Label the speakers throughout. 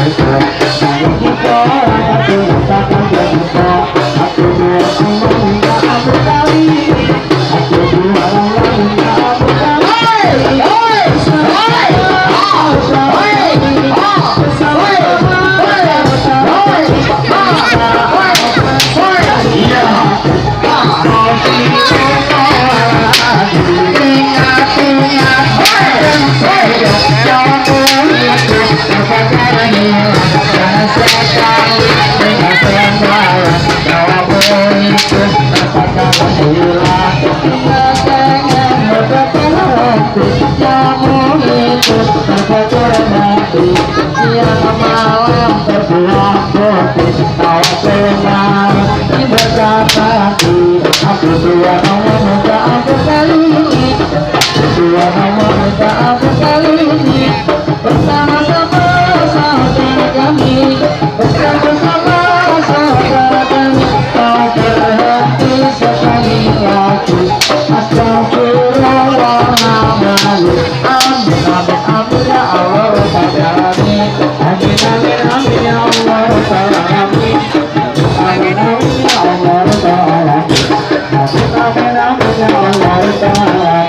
Speaker 1: Siang malam terbelah putih kau benar berkata-kata aku dua wanita aku kali ini dua wanita aku kali ini bersama-sama saudara kami bersama-sama saudara kami kau berhenti sekali lagi astagfirullahaladzim amin amin amin ya Allah amin amin amin ya Allah amin amin amin ya Allah amin amin ya Allah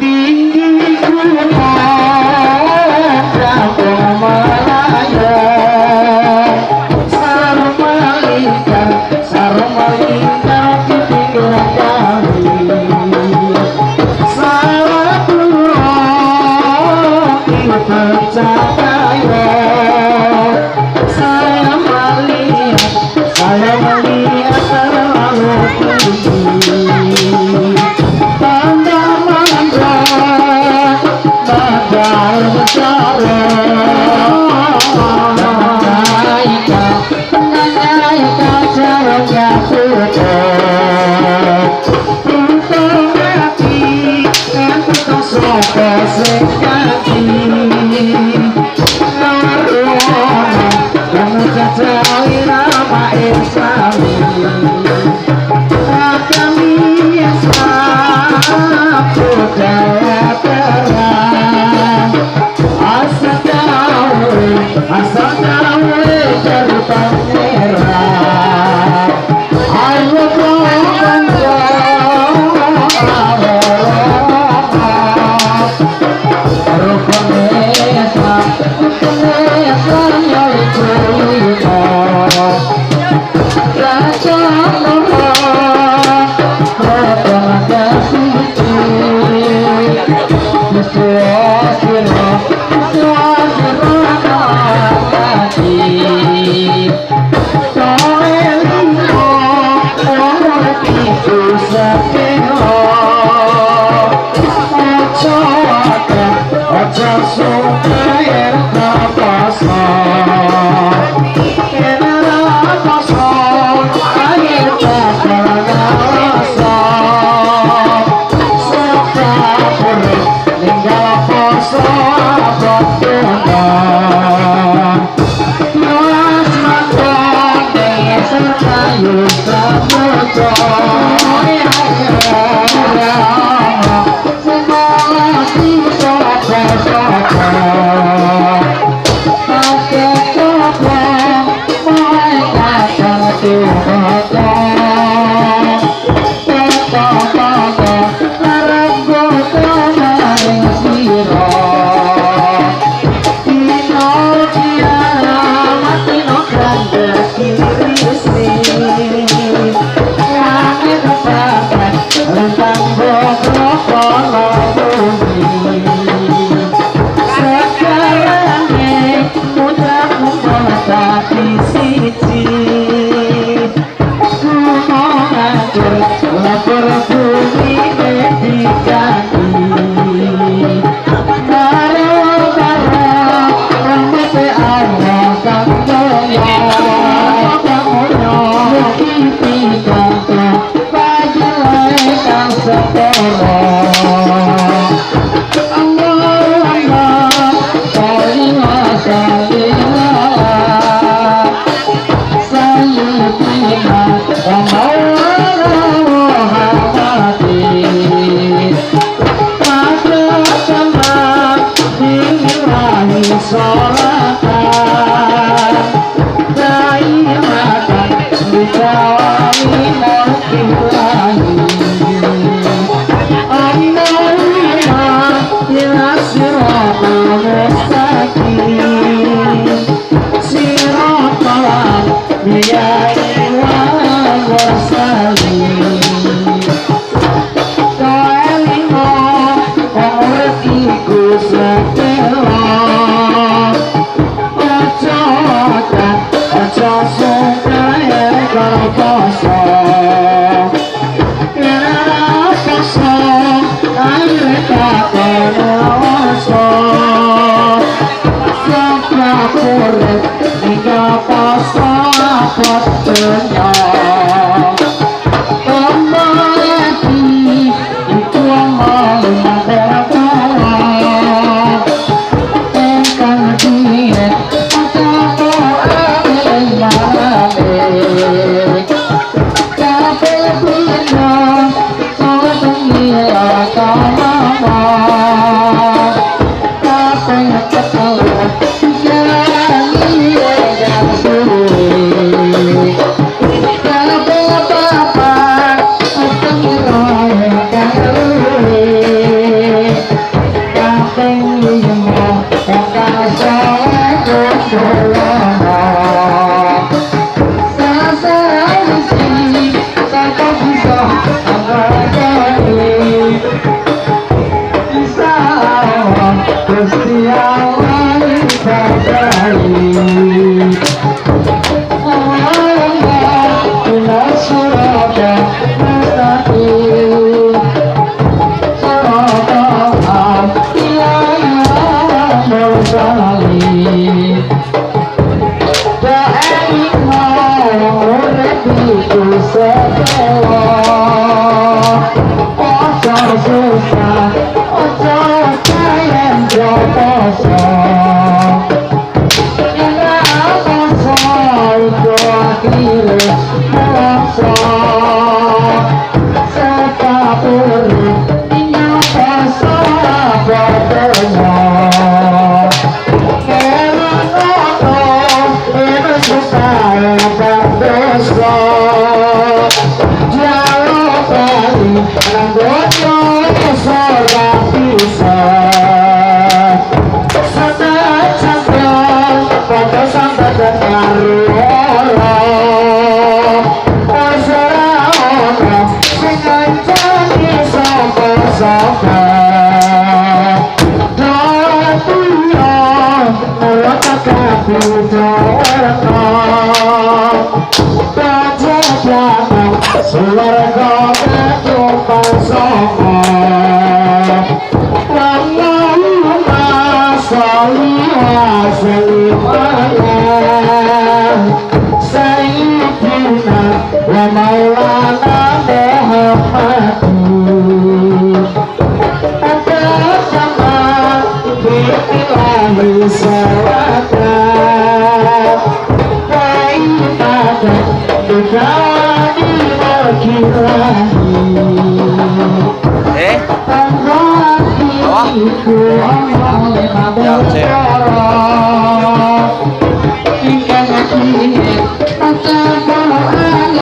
Speaker 1: tinggi gunung Kampung Malaya sarung malingkar di pinggir kali salah pulau percaya saya melihat terlalu tinggi tanda manja badai besar menyaika caranya putar untung hati kan putus sopa sekali kamu cacai nama Islami kami Islam budaya terang asal tahu dari pangeran ayo ilahi sholatan daimatan bidawami mulkillahi Allahumma ila siratal mustaqim siratal anbiya'i wal mursalin
Speaker 2: Ya, cek.